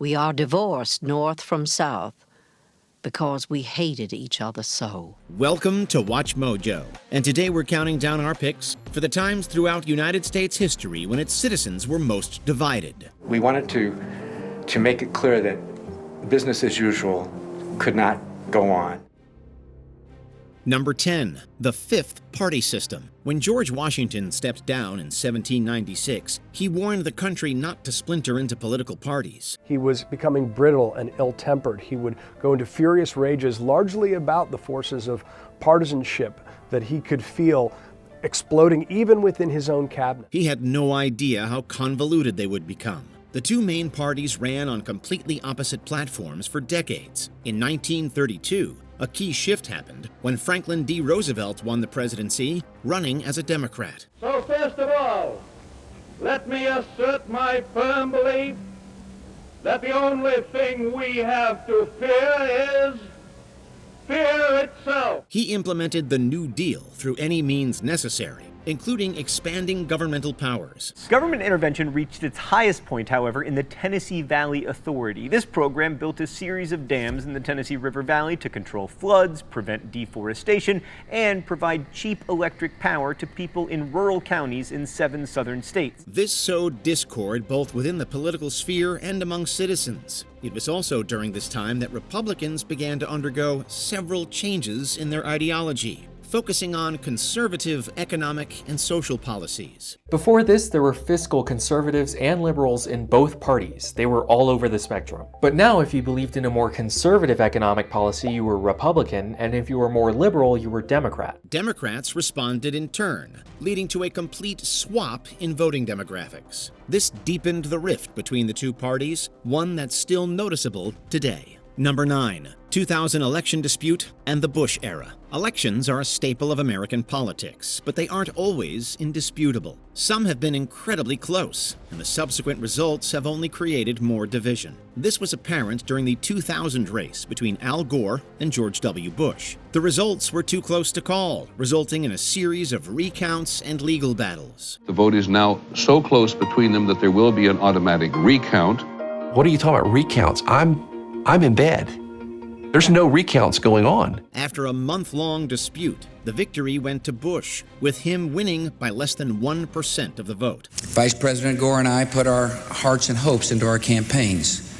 We are divorced north from south because we hated each other so. Welcome to Watch Mojo, and today we're counting down our picks for the times throughout United States history when its citizens were most divided. We wanted to make it clear that business as usual could not go on. Number 10, the fifth party system. When George Washington stepped down in 1796, he warned the country not to splinter into political parties. He was becoming brittle and ill-tempered. He would go into furious rages, largely about the forces of partisanship that he could feel exploding even within his own cabinet. He had no idea how convoluted they would become. The two main parties ran on completely opposite platforms for decades. In 1932, a key shift happened when Franklin D. Roosevelt won the presidency, running as a Democrat. So first of all, let me assert my firm belief that the only thing we have to fear is fear itself. He implemented the New Deal through any means necessary, including expanding governmental powers. Government intervention reached its highest point, however, in the Tennessee Valley Authority. This program built a series of dams in the Tennessee River Valley to control floods, prevent deforestation, and provide cheap electric power to people in rural counties in 7 southern states. This sowed discord both within the political sphere and among citizens. It was also during this time that Republicans began to undergo several changes in their ideology, focusing on conservative economic and social policies. Before this, there were fiscal conservatives and liberals in both parties. They were all over the spectrum. But now, if you believed in a more conservative economic policy, you were Republican, and if you were more liberal, you were Democrat. Democrats responded in turn, leading to a complete swap in voting demographics. This deepened the rift between the two parties, one that's still noticeable today. Number 9, 2000 election dispute and the Bush era. Elections are a staple of American politics, but they aren't always indisputable. Some have been incredibly close, and the subsequent results have only created more division. This was apparent during the 2000 race between Al Gore and George W. Bush. The results were too close to call, resulting in a series of recounts and legal battles. The vote is now so close between them that there will be an automatic recount. What are you talking about recounts? I'm in bed. There's no recounts going on. After a month-long dispute, the victory went to Bush, with him winning by less than 1% of the vote. Vice President Gore and I put our hearts and hopes into our campaigns.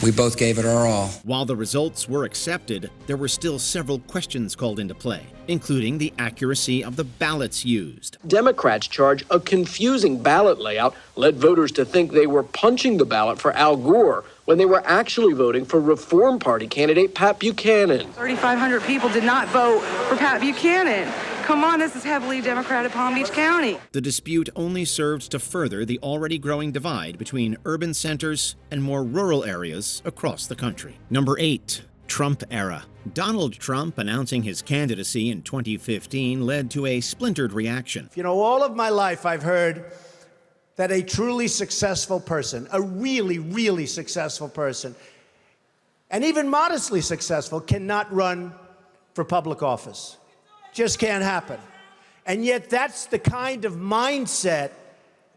We both gave it our all. While the results were accepted, there were still several questions called into play, including the accuracy of the ballots used. Democrats charge a confusing ballot layout led voters to think they were punching the ballot for Al Gore when they were actually voting for Reform Party candidate Pat Buchanan. 3,500 people did not vote for Pat Buchanan. Come on, this is heavily Democratic Palm Beach County. The dispute only served to further the already growing divide between urban centers and more rural areas across the country. Number 8, Trump era. Donald Trump announcing his candidacy in 2015 led to a splintered reaction. You know, all of my life I've heard that a truly successful person, a really, really successful person, and even modestly successful, cannot run for public office. Just can't happen. And yet that's the kind of mindset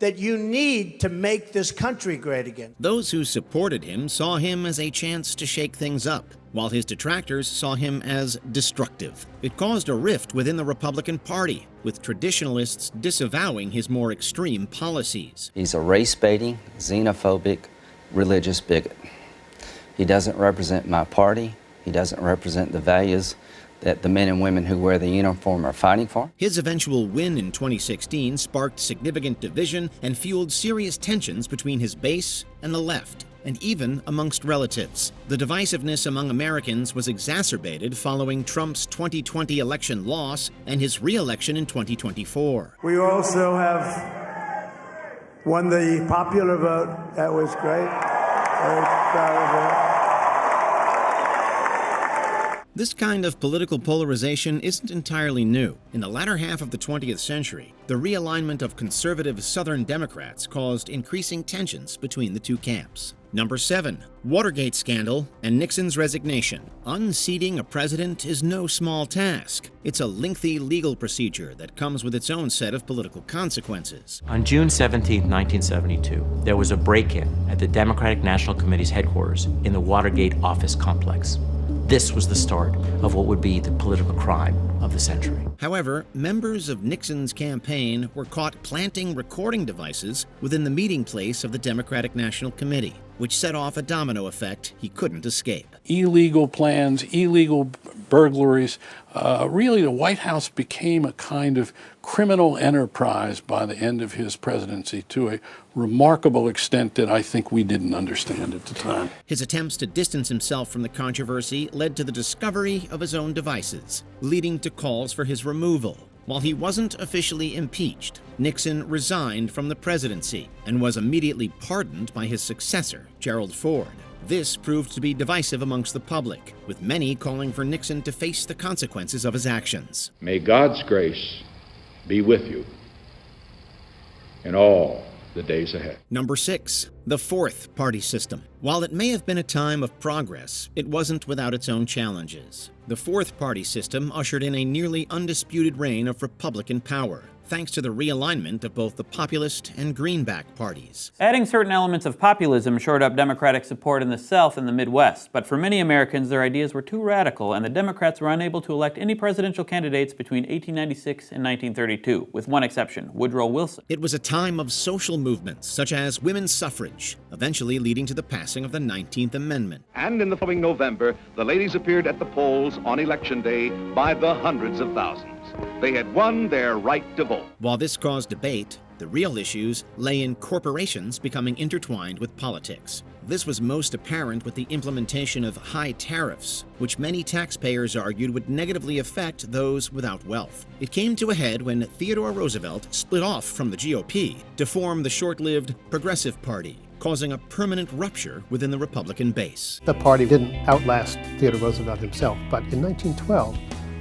that you need to make this country great again. Those who supported him saw him as a chance to shake things up, while his detractors saw him as destructive. It caused a rift within the Republican Party, with traditionalists disavowing his more extreme policies. He's a race-baiting, xenophobic, religious bigot. He doesn't represent my party. He doesn't represent the values that the men and women who wear the uniform are fighting for. His eventual win in 2016 sparked significant division and fueled serious tensions between his base and the left, and even amongst relatives. The divisiveness among Americans was exacerbated following Trump's 2020 election loss and his re-election in 2024. We also have won the popular vote. That was great. Very proud of that. This kind of political polarization isn't entirely new. In the latter half of the 20th century, the realignment of conservative Southern Democrats caused increasing tensions between the two camps. Number 7. Watergate scandal and Nixon's resignation. Unseating a president is no small task. It's a lengthy legal procedure that comes with its own set of political consequences. On June 17, 1972, there was a break-in at the Democratic National Committee's headquarters in the Watergate office complex. This was the start of what would be the political crime of the century. However, members of Nixon's campaign were caught planting recording devices within the meeting place of the Democratic National Committee, which set off a domino effect he couldn't escape. Illegal plans, illegal burglaries. Really, the White House became a kind of criminal enterprise by the end of his presidency to a remarkable extent that I think we didn't understand at the time. His attempts to distance himself from the controversy led to the discovery of his own devices, leading to calls for his removal. While he wasn't officially impeached, Nixon resigned from the presidency and was immediately pardoned by his successor, Gerald Ford. This proved to be divisive amongst the public, with many calling for Nixon to face the consequences of his actions. May God's grace be with you in all the days ahead. Number 6. The fourth party system. While it may have been a time of progress, it wasn't without its own challenges. The fourth party system ushered in a nearly undisputed reign of Republican power, thanks to the realignment of both the populist and greenback parties. Adding certain elements of populism shored up Democratic support in the South and the Midwest, but for many Americans, their ideas were too radical, and the Democrats were unable to elect any presidential candidates between 1896 and 1932, with one exception, Woodrow Wilson. It was a time of social movements, such as women's suffrage, eventually leading to the passing of the 19th Amendment. And in the following November, the ladies appeared at the polls on Election Day by the hundreds of thousands. They had won their right to vote. While this caused debate, the real issues lay in corporations becoming intertwined with politics. This was most apparent with the implementation of high tariffs, which many taxpayers argued would negatively affect those without wealth. It came to a head when Theodore Roosevelt split off from the GOP to form the short-lived Progressive Party, causing a permanent rupture within the Republican base. The party didn't outlast Theodore Roosevelt himself, but in 1912,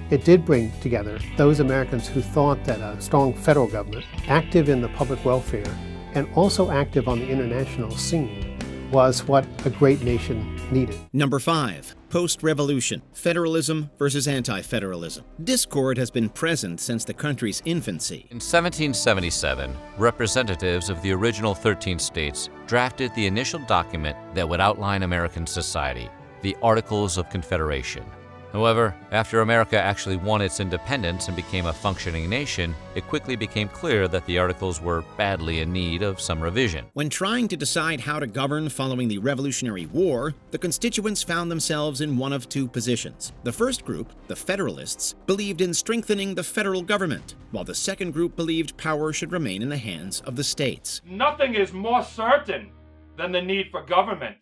it did bring together those Americans who thought that a strong federal government, active in the public welfare, and also active on the international scene, was what a great nation needed. Number 5. Post-revolution. Federalism versus anti-federalism. Discord has been present since the country's infancy. In 1777, representatives of the original 13 states drafted the initial document that would outline American society, the Articles of Confederation. However, after America actually won its independence and became a functioning nation, it quickly became clear that the Articles were badly in need of some revision. When trying to decide how to govern following the Revolutionary War, the constituents found themselves in one of two positions. The first group, the Federalists, believed in strengthening the federal government, while the second group believed power should remain in the hands of the states. Nothing is more certain than the need for government.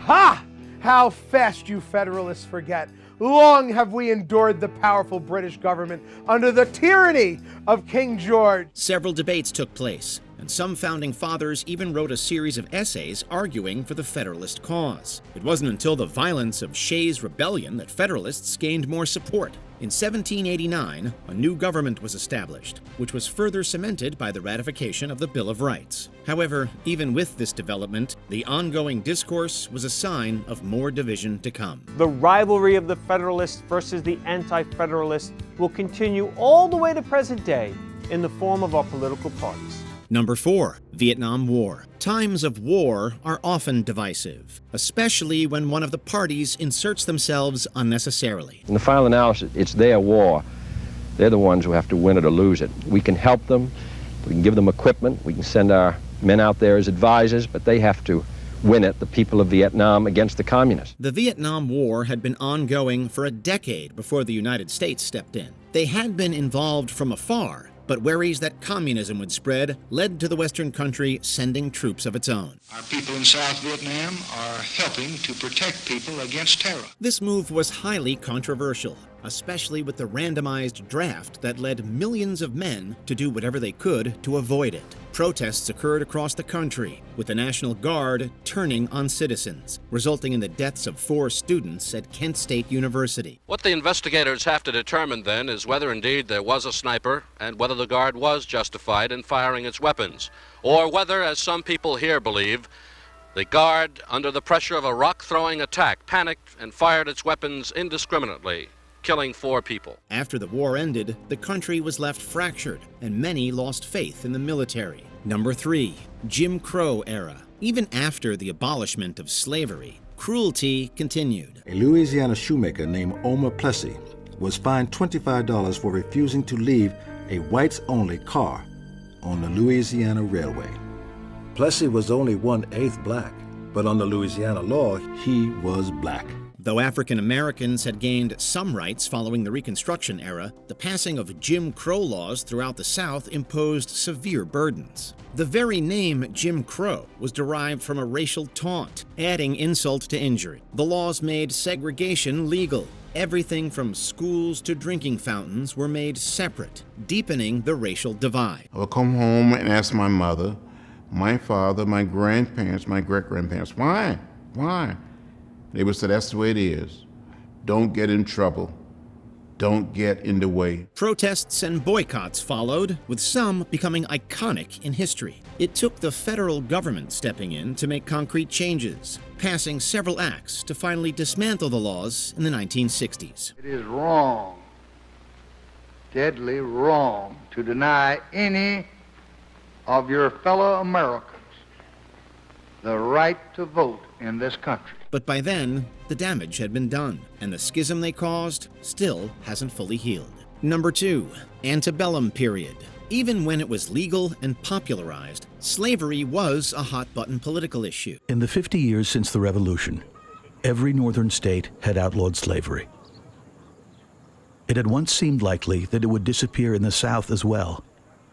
Ha! How fast you Federalists forget. Long have we endured the powerful British government under the tyranny of King George. Several debates took place, and some founding fathers even wrote a series of essays arguing for the Federalist cause. It wasn't until the violence of Shays' Rebellion that Federalists gained more support. In 1789, a new government was established, which was further cemented by the ratification of the Bill of Rights. However, even with this development, the ongoing discourse was a sign of more division to come. The rivalry of the Federalists versus the Anti-federalists will continue all the way to present day in the form of our political parties. Number 4. Vietnam War. Times of war are often divisive, especially when one of the parties inserts themselves unnecessarily. In the final analysis, it's their war. They're the ones who have to win it or lose it. We can help them, we can give them equipment, we can send our men out there as advisors, but they have to win it, the people of Vietnam against the communists. The Vietnam War had been ongoing for a decade before the United States stepped in. They had been involved from afar, but worries that communism would spread led to the Western country sending troops of its own. Our people in South Vietnam are helping to protect people against terror. This move was highly controversial, especially with the randomized draft that led millions of men to do whatever they could to avoid it. Protests occurred across the country, with the National Guard turning on citizens, resulting in the deaths of 4 students at Kent State University. What the investigators have to determine then is whether indeed there was a sniper and whether the Guard was justified in firing its weapons, or whether, as some people here believe, the Guard, under the pressure of a rock-throwing attack, panicked and fired its weapons indiscriminately, killing 4 people. After the war ended, the country was left fractured, and many lost faith in the military. Number 3, Jim Crow era. Even after the abolishment of slavery, cruelty continued. A Louisiana shoemaker named Omer Plessy was fined $25 for refusing to leave a whites-only car on the Louisiana Railway. Plessy was only 1/8 black, but under Louisiana law, he was black. Though African Americans had gained some rights following the Reconstruction era, the passing of Jim Crow laws throughout the South imposed severe burdens. The very name Jim Crow was derived from a racial taunt, adding insult to injury. The laws made segregation legal. Everything from schools to drinking fountains were made separate, deepening the racial divide. I would come home and ask my mother, my father, my grandparents, my great-grandparents, why? They would say, that's the way it is. Don't get in trouble. Don't get in the way. Protests and boycotts followed, with some becoming iconic in history. It took the federal government stepping in to make concrete changes, passing several acts to finally dismantle the laws in the 1960s. It is wrong, deadly wrong, to deny any of your fellow Americans the right to vote in this country. But by then, the damage had been done, and the schism they caused still hasn't fully healed. Number 2, antebellum period. Even when it was legal and popularized, slavery was a hot-button political issue. In the 50 years since the Revolution, every northern state had outlawed slavery. It had once seemed likely that it would disappear in the South as well,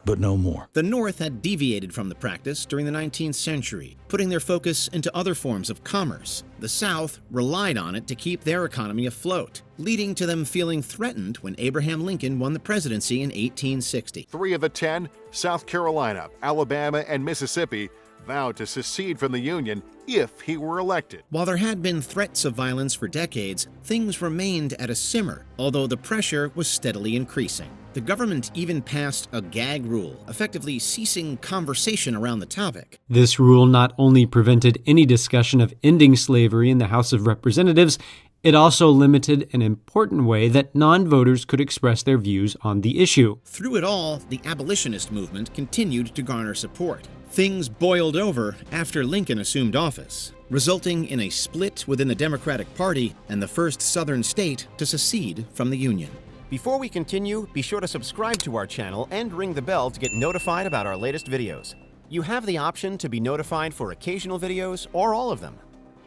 but no more. The North had deviated from the practice during the 19th century, putting their focus into other forms of commerce. The South relied on it to keep their economy afloat, leading to them feeling threatened when Abraham Lincoln won the presidency in 1860. 3 of the 10, South Carolina, Alabama, and Mississippi, vowed to secede from the Union if he were elected. While there had been threats of violence for decades, things remained at a simmer, although the pressure was steadily increasing. The government even passed a gag rule, effectively ceasing conversation around the topic. This rule not only prevented any discussion of ending slavery in the House of Representatives, it also limited an important way that non-voters could express their views on the issue. Through it all, the abolitionist movement continued to garner support. Things boiled over after Lincoln assumed office, resulting in a split within the Democratic Party and the first Southern state to secede from the Union. Before we continue, be sure to subscribe to our channel and ring the bell to get notified about our latest videos. You have the option to be notified for occasional videos or all of them.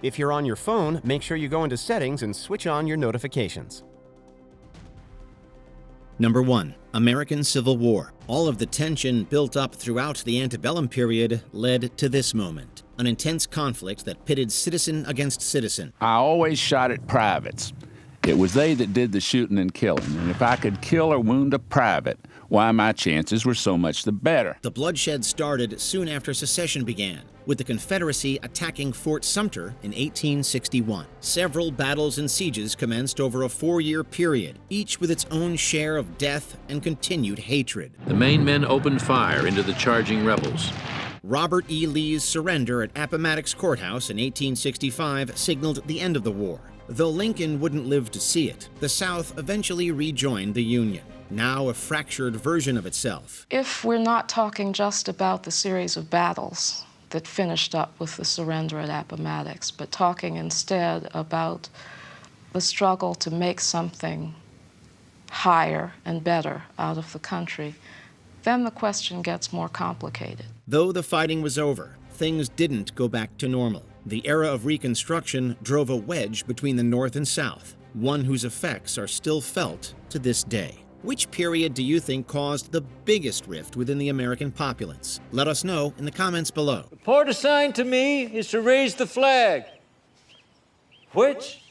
If you're on your phone, make sure you go into settings and switch on your notifications. Number 1, American Civil War. All of the tension built up throughout the antebellum period led to this moment, an intense conflict that pitted citizen against citizen. I always shot at privates. It was they that did the shooting and killing, and if I could kill or wound a private, why, my chances were so much the better. The bloodshed started soon after secession began, with the Confederacy attacking Fort Sumter in 1861. Several battles and sieges commenced over a 4-year period, each with its own share of death and continued hatred. The Maine men opened fire into the charging rebels. Robert E. Lee's surrender at Appomattox Courthouse in 1865 signaled the end of the war. Though Lincoln wouldn't live to see it, the South eventually rejoined the Union, now a fractured version of itself. If we're not talking just about the series of battles that finished up with the surrender at Appomattox, but talking instead about the struggle to make something higher and better out of the country, then the question gets more complicated. Though the fighting was over, things didn't go back to normal. The era of Reconstruction drove a wedge between the North and South, one whose effects are still felt to this day. Which period do you think caused the biggest rift within the American populace? Let us know in the comments below. The part assigned to me is to raise the flag, which,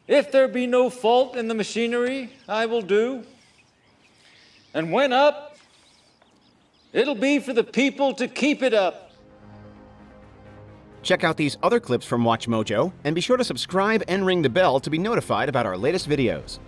if there be no fault in the machinery, I will do. And when up, It'll be for the people to keep it up. Check out these other clips from WatchMojo, and be sure to subscribe and ring the bell to be notified about our latest videos.